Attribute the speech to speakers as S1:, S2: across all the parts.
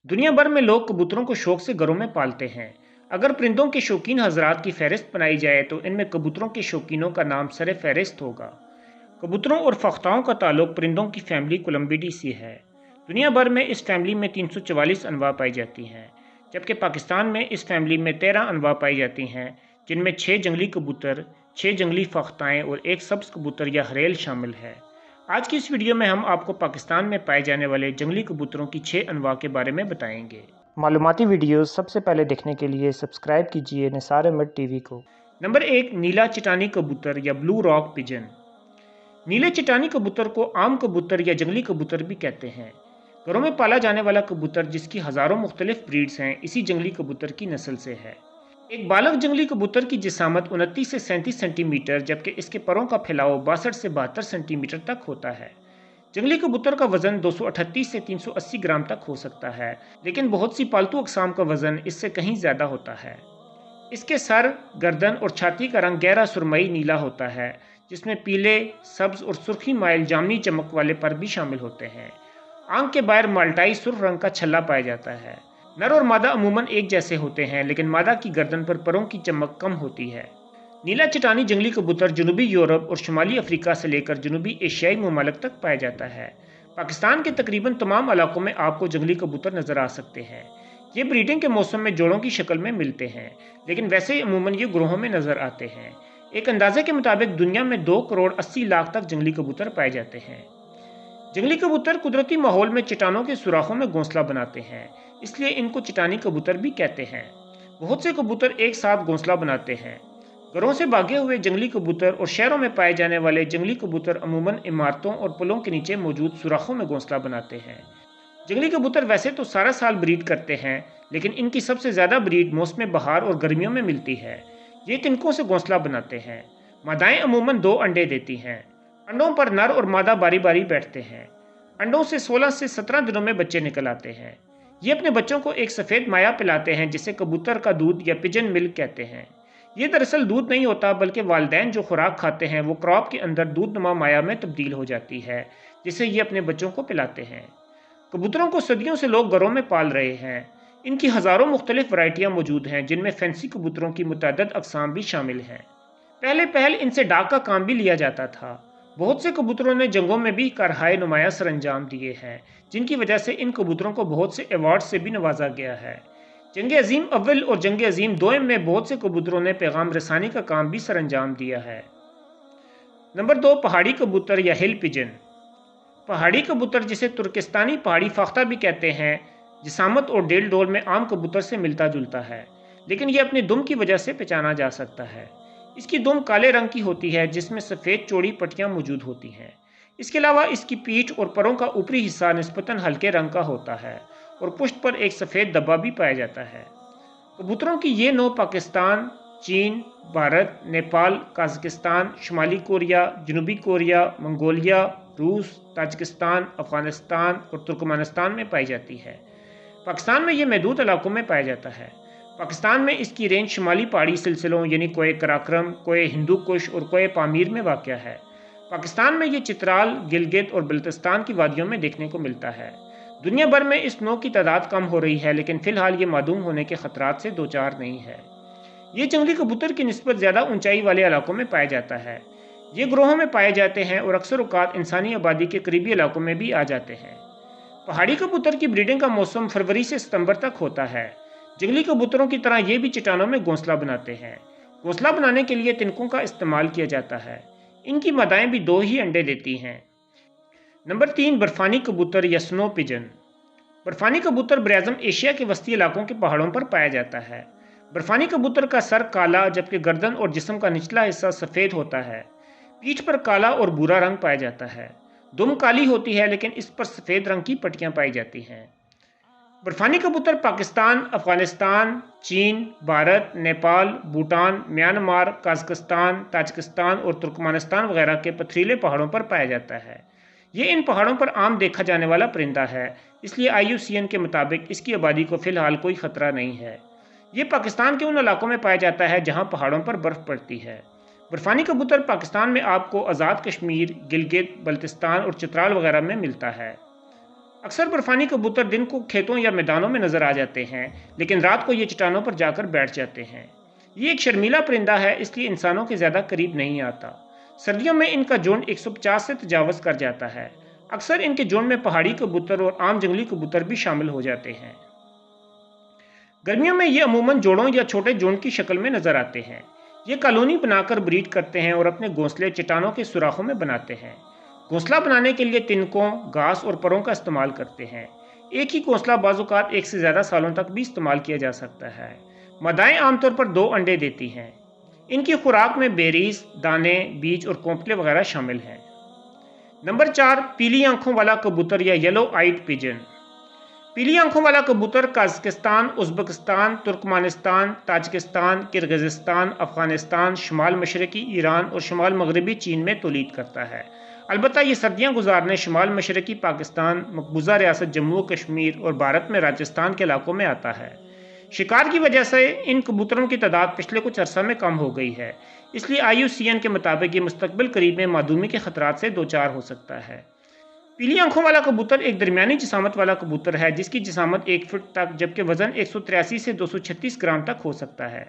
S1: दुनिया भर में लोग कबूतरों को शौक से घरों में पालते हैं। अगर परिंदों के शौकीन हजरात की फहरिस्त बनाई जाए तो इनमें कबूतरों के शौकीनों का नाम सरे फहरिस्त होगा। कबूतरों और फख्ताओं का ताल्लुक परिंदों की फैमिली कोलम्बिडी से है। दुनिया भर में इस फैमिली में 344 अनवा पाई जाती हैं, जबकि पाकिस्तान में इस फैमिली में 13 अनवा पाई जाती हैं, जिनमें 6 जंगली कबूतर, 6 जंगली फख्ताएँ और एक सब्ज़ कबूतर या हरेल शामिल है। आज की इस वीडियो में हम आपको पाकिस्तान में पाए जाने वाले जंगली कबूतरों की 6 अनवा के बारे में बताएंगे। मालूमाती वीडियोस सबसे पहले देखने के लिए सब्सक्राइब कीजिए निसार अहमद टीवी को। नंबर 1, नीला चटानी कबूतर या ब्लू रॉक पिजन। नीले चटानी कबूतर को आम कबूतर या जंगली कबूतर भी कहते हैं। घरों में पाला जाने वाला कबूतर जिसकी हज़ारों मुख्तलिफ ब्रीड्स हैं, इसी जंगली कबूतर की नस्ल से है। एक बालग जंगली कबूतर की जिसामत 29 से 37 सेंटीमीटर, जबकि इसके परों का फैलाव 62 से 72 सेंटीमीटर तक होता है। जंगली कबूतर का वजन 238 से 380 ग्राम तक हो सकता है, लेकिन बहुत सी पालतू अक़साम का वजन इससे कहीं ज़्यादा होता है। इसके सर, गर्दन और छाती का रंग गहरा सुरमई नीला होता है, जिसमें पीले, सब्ज और सुर्खी माइल जामनी चमक वाले पर भी शामिल होते हैं। आंख के बाहर माल्टाई सुर्ख रंग का छल्ला पाया जाता है। नर और मादा अमूमन एक जैसे होते हैं, लेकिन मादा की गर्दन पर परों की चमक कम होती है। नीला चटानी जंगली कबूतर जनूबी यूरोप और शुमाली अफ्रीका से लेकर जनूबी एशियाई ममालिक तक पाया जाता है। पाकिस्तान के तकरीबन तमाम इलाकों में आपको जंगली कबूतर नजर आ सकते हैं। ये ब्रीडिंग के मौसम में जोड़ों की शक्ल में मिलते हैं, लेकिन वैसे ही अमूमन ये ग्रोहों में नजर आते हैं। एक अंदाजे के मुताबिक दुनिया में 2 करोड़ 80 लाख तक जंगली कबूतर पाए जाते हैं। जंगली कबूतर कुदरती माहौल में चट्टानों के सुराखों में घोंसला बनाते हैं, इसलिए इनको चट्टानी कबूतर भी कहते हैं। बहुत से कबूतर एक साथ घोंसला बनाते हैं। घरों से भागे हुए जंगली कबूतर और शहरों में पाए जाने वाले जंगली कबूतर अमूमन इमारतों और पुलों के नीचे मौजूद सुराखों में घोंसला बनाते हैं। जंगली कबूतर वैसे तो सारा साल ब्रीड करते हैं, लेकिन इनकी सबसे ज़्यादा ब्रीड मौसम बहार और गर्मियों में मिलती है। ये तिनकों से घोंसला बनाते हैं। मादाएं अमूमन 2 अंडे देती हैं। अंडों पर नर और मादा बारी बारी बैठते हैं। अंडों से 16 से 17 दिनों में बच्चे निकल आते हैं। ये अपने बच्चों को एक सफ़ेद माया पिलाते हैं, जिसे कबूतर का दूध या पिजन मिल्क कहते हैं। ये दरअसल दूध नहीं होता, बल्कि वालिदैन जो खुराक खाते हैं वो क्रॉप के अंदर दूध नुमा माया में तब्दील हो जाती है, जिसे ये अपने बच्चों को पिलाते हैं। कबूतरों को सदियों से लोग घरों में पाल रहे हैं। इनकी हज़ारों मुख्तलिफ वैरायटियाँ मौजूद हैं, जिनमें फैंसी कबूतरों की मुतअद्दिद अक़साम भी शामिल हैं। पहले इनसे डाक का काम भी लिया जाता था। बहुत से कबूतरों ने जंगों में भी कारहाय नुमाया सर अंजाम दिए हैं, जिनकी वजह से इन कबूतरों को बहुत से अवार्ड से भी नवाजा गया है। जंग अजीम अव्वल और जंग अजीम दोयम में बहुत से कबूतरों ने पैगाम रसानी का काम भी सर अंजाम दिया है। नंबर 2, पहाड़ी कबूतर या हिल पिजन। पहाड़ी कबूतर, जिसे तुर्किस्तानी पहाड़ी फाख्ता भी कहते हैं, जिसामत और डेल डोल में आम कबूतर से मिलता जुलता है, लेकिन यह अपने दुम की वजह से पहचाना जा सकता है। इसकी दुम काले रंग की होती है, जिसमें सफ़ेद चौड़ी पट्टियाँ मौजूद होती हैं। इसके अलावा इसकी पीठ और परों का ऊपरी हिस्सा निस्बतन हल्के रंग का होता है और पुष्ट पर एक सफ़ेद धब्बा भी पाया जाता है। कबूतरों की ये नौ पाकिस्तान, चीन, भारत, नेपाल, कजाकिस्तान, शुमाली कोरिया, जनूबी कोरिया, मंगोलिया, रूस, ताजिकिस्तान, अफ़गानिस्तान और तुर्कमेनिस्तान में पाई जाती है। पाकिस्तान में ये महदूद इलाकों में पाया जाता है। पाकिस्तान में इसकी रेंज शुमाली पहाड़ी सिलसिलों यानी कोए कराक्रम, कोए हिंदू कुश और कोए पामीर में वाक़या है। पाकिस्तान में ये चित्राल, गिलगित और बल्तिस्तान की वादियों में देखने को मिलता है। दुनिया भर में इस नौ की तादाद कम हो रही है, लेकिन फ़िलहाल ये मादूम होने के ख़तरात से दो चार नहीं है। ये जंगली कबूतर की निस्बत ज़्यादा ऊंचाई वाले इलाकों में पाया जाता है। ये ग्रोहों में पाए जाते हैं और अक्सर औक़ात इंसानी आबादी के करीबी इलाकों में भी आ जाते हैं। पहाड़ी कबूतर की ब्रीडिंग का मौसम फरवरी से सितंबर तक होता है। जंगली कबूतरों की तरह ये भी चट्टानों में घोंसला बनाते हैं। घोंसला बनाने के लिए तिनकों का इस्तेमाल किया जाता है। इनकी मादाएं भी 2 ही अंडे देती हैं। नंबर 3, बर्फ़ानी कबूतर या स्नो पिजन। बर्फ़ानी कबूतर बरआज़म एशिया के वस्ती इलाकों के पहाड़ों पर पाया जाता है। बर्फ़ानी कबूतर का सर काला, जबकि गर्दन और जिस्म का निचला हिस्सा सफ़ेद होता है। पीठ पर काला और भूरा रंग पाया जाता है। दुम काली होती है, लेकिन इस पर सफ़ेद रंग की पट्टियाँ पाई जाती हैं। बर्फ़ानी कबूतर पाकिस्तान, अफ़गानिस्तान, चीन, Bharat, Nepal, Bhutan, Myanmar, Kazakhstan, Tajikistan और तुर्कमेनिस्तान वगैरह के पथरीले पहाड़ों पर पाया जाता है। ये इन पहाड़ों पर आम देखा जाने वाला परिंदा है, इसलिए IUCN के मुताबिक इसकी आबादी को फ़िलहाल कोई ख़तरा नहीं है। ये पाकिस्तान के उन इलाकों में पाया जाता है जहाँ पहाड़ों पर बर्फ़ पड़ती है। बर्फ़ानी कबूतर पाकिस्तान में आपको आज़ाद कश्मीर, गिलगित, बल्तिस्तान और चित्राल वगैरह में मिलता है। अक्सर बर्फानी कबूतर दिन को खेतों या मैदानों में नजर आ जाते हैं, लेकिन रात को ये चट्टानों पर जाकर बैठ जाते हैं। ये एक शर्मीला परिंदा है, इसलिए इंसानों के ज़्यादा करीब नहीं आता। सर्दियों में इनका झुंड 150 से तजावज़ कर जाता है। अक्सर इनके झुंड में पहाड़ी कबूतर और आम जंगली कबूतर भी शामिल हो जाते हैं। गर्मियों में ये अमूमन जोड़ों या छोटे झुंड की शक्ल में नजर आते हैं। ये कॉलोनी बनाकर ब्रीड करते हैं और अपने घोंसले चट्टानों के सुराखों में बनाते हैं। घोंसला बनाने के लिए तिनकों, घास और परों का इस्तेमाल करते हैं। एक ही घोंसला बाज़-औक़ात एक से ज़्यादा सालों तक भी इस्तेमाल किया जा सकता है। मादाएं आमतौर पर 2 अंडे देती हैं। इनकी खुराक में बेरीज, दाने, बीज और कोंपले वगैरह शामिल हैं। नंबर 4, पीली आंखों वाला कबूतर या येलो आइड पिजन। पीली आंखों वाला कबूतर Kazakhstan, Uzbekistan, Turkmenistan, Tajikistan, Kyrgyzstan, Afghanistan, शुमाल मशरक़ी ईरान और शुमाल मगरबी चीन में तौलीद करता है। अलबत्ता ये सर्दियाँ गुजारने शुमाल मशरक़ी पाकिस्तान, मकबूजा रियासत जम्मू व कश्मीर और भारत में राजस्थान के इलाकों में आता है। शिकार की वजह से इन कबूतरों की तादाद पिछले कुछ अरसा में कम हो गई है, इसलिए IUCN के मुताबिक ये मुस्तकबिल करीब में मादूमी के खतरात से दो चार हो सकता है। पीली आंखों वाला कबूतर एक दरमियानी जिसामत वाला कबूतर है, जिसकी जिसामत 1 फुट तक जबकि वजन 183 से 236 ग्राम तक हो सकता है।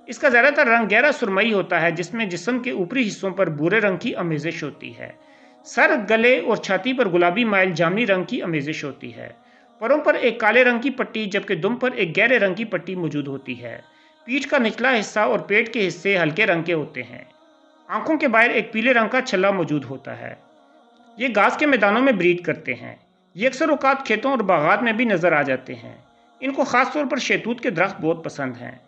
S1: इसका ज़्यादातर रंग गहरा सुरमई होता है, जिसमें जिस्म के ऊपरी हिस्सों पर भूरे रंग की आमेज़िश होती है। सर, गले और छाती पर गुलाबी माइल जामनी रंग की आमेज़िश होती है। परों पर एक काले रंग की पट्टी जबकि दुम पर एक गहरे रंग की पट्टी मौजूद होती है। पीठ का निचला हिस्सा और पेट के हिस्से हल्के रंग के होते हैं। आंखों के बाहर एक पीले रंग का छल्ला मौजूद होता है। ये घास के मैदानों में ब्रीड करते हैं। ये अक्सर औकात खेतों और बागात में भी नजर आ जाते हैं। इनको खासतौर पर शहतूत के दरख्त बहुत पसंद हैं।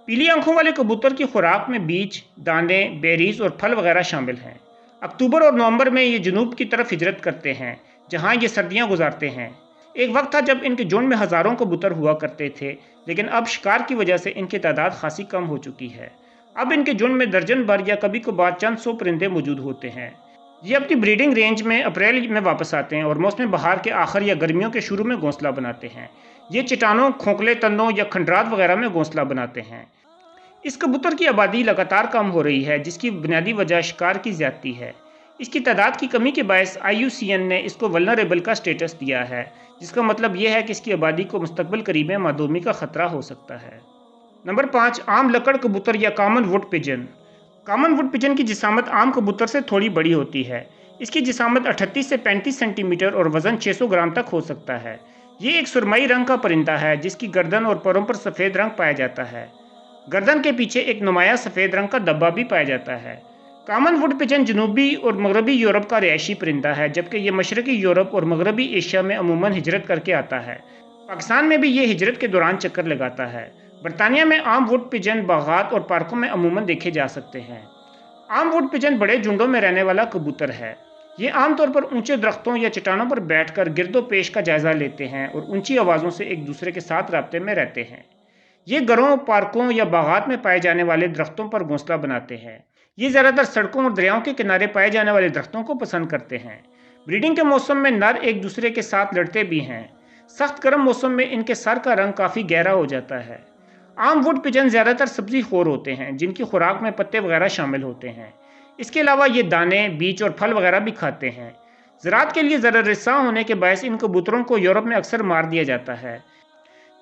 S1: पीली आंखों वाले कबूतर की खुराक में बीज, दाने, बेरीज और फल वगैरह शामिल हैं। अक्टूबर और नवंबर में ये जनूब की तरफ हिजरत करते हैं, जहाँ ये सर्दियाँ गुजारते हैं। एक वक्त था जब इनके झुंड में हज़ारों कबूतर हुआ करते थे, लेकिन अब शिकार की वजह से इनकी तादाद खासी कम हो चुकी है। अब इनके झुंड में दर्जन भर या कभी कभार चंद सौ परिंदे मौजूद होते हैं। ये अपनी ब्रीडिंग रेंज में अप्रैल में वापस आते हैं और मौसम बहार के आखिर या गर्मियों के शुरू में घोंसला बनाते हैं। ये चट्टानों, खोखले तंदों या खंडरात वगैरह में घोंसला बनाते हैं। इस कबूतर की आबादी लगातार कम हो रही है, जिसकी बुनियादी वजह शिकार की ज्यादती है। इसकी तादाद की कमी के बायस IUCN ने इसको वल्नरेबल का स्टेटस दिया है, जिसका मतलब यह है कि इसकी आबादी को मुस्तकबिल करीब में मादूमी का खतरा हो सकता है। नंबर 5, आम लकड़ कबूतर या common would pigeon. Common would pigeon की जिसामत आम कबूतर से थोड़ी बड़ी होती है। इसकी जिसामत 38 से 35 सेंटीमीटर और वजन 600 ग्राम तक हो सकता है। ये एक सुरमई रंग का परिंदा है, जिसकी गर्दन और परों पर सफ़ेद रंग पाया जाता है। गर्दन के पीछे एक नुमाया सफ़ेद रंग का धब्बा भी पाया जाता है। कॉमन वुड पिजन जनूबी और मगरबी यूरोप का रिहायशी परिंदा है, जबकि यह मशरकी यूरोप और मगरबी एशिया में अमूमन हिजरत करके आता है। पाकिस्तान में भी ये हिजरत के दौरान चक्कर लगाता है। बरतानिया में आम वुड पिजन बागात और पार्कों में अमूमन देखे जा सकते हैं। आम वुड पिजन बड़े झुंडों में रहने वाला कबूतर है। ये आमतौर पर ऊंचे दरख्तों या चट्टानों पर बैठकर गिरदो पेश का जायजा लेते हैं और ऊंची आवाज़ों से एक दूसरे के साथ राब्ते में रहते हैं। ये घरों, पार्कों या बागात में पाए जाने वाले दरख्तों पर घोंसला बनाते हैं। ये ज़्यादातर सड़कों और दरियाओं के किनारे पाए जाने वाले दरख्तों को पसंद करते हैं। ब्रीडिंग के मौसम में नर एक दूसरे के साथ लड़ते भी हैं। सख्त गर्म मौसम में इनके सर का रंग काफ़ी गहरा हो जाता है। आम वुड पिजन ज़्यादातर सब्जी खोर होते हैं, जिनकी खुराक में पत्ते वगैरह शामिल होते हैं। इसके अलावा ये दाने, बीज और फल वगैरह भी खाते हैं। ज़राअत के लिए ज़रा रिसा होने के बायस इन कबूतरों को यूरोप में अक्सर मार दिया जाता है।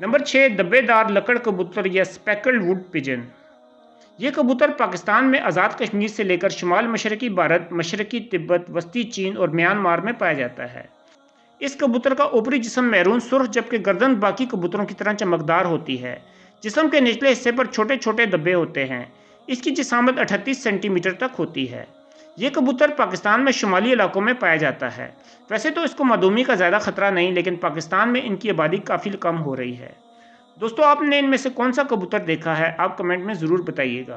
S1: नंबर 6, धब्बेदार लकड़ कबूतर या स्पेकल्ड वुड पिजन। ये कबूतर पाकिस्तान में आज़ाद कश्मीर से लेकर शुमाल मशरकी भारत, मशरकी तिब्बत, वस्ती चीन और म्यांमार में पाया जाता है। इस कबूतर का ऊपरी जिस्म मैरून सुर्ख जबकि गर्दन बाकी कबूतरों की तरह चमकदार होती है। जिस्म के निचले हिस्से पर छोटे छोटे धब्बे होते हैं। इसकी जिसामत 38 सेंटीमीटर तक होती है। ये कबूतर पाकिस्तान में शुमाली इलाकों में पाया जाता है। वैसे तो इसको मादूमी का ज़्यादा खतरा नहीं, लेकिन पाकिस्तान में इनकी आबादी काफ़ी कम हो रही है। दोस्तों, आपने इनमें से कौन सा कबूतर देखा है, आप कमेंट में ज़रूर बताइएगा।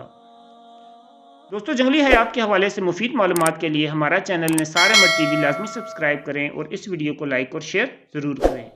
S1: दोस्तों, जंगली हयात के हवाले से मुफीद मालूमात के लिए हमारा चैनल निसार अहमद TV लाजमी सब्सक्राइब करें और इस वीडियो को लाइक और शेयर ज़रूर करें।